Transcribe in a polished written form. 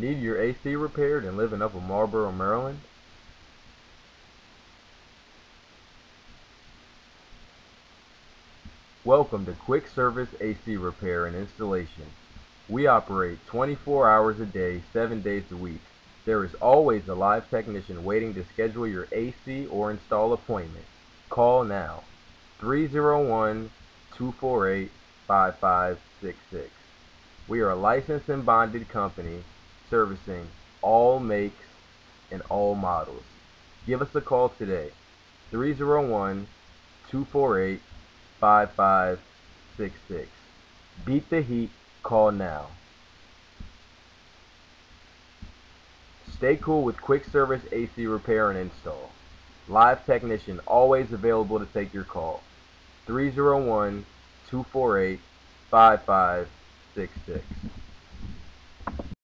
Need your AC repaired and live in Upper Marlboro, Maryland? Welcome to Quick Service AC Repair and Installation. We operate 24 hours a day, 7 days a week. There is always a live technician waiting to schedule your AC or install appointment. Call now, 301-248-5566. We are a licensed and bonded company servicing all makes and all models. Give us a call today, 301-248-5566. Beat the heat, call now. Stay cool with Quick Service AC Repair and Install. Live technician always available to take your call. 301-248-5566.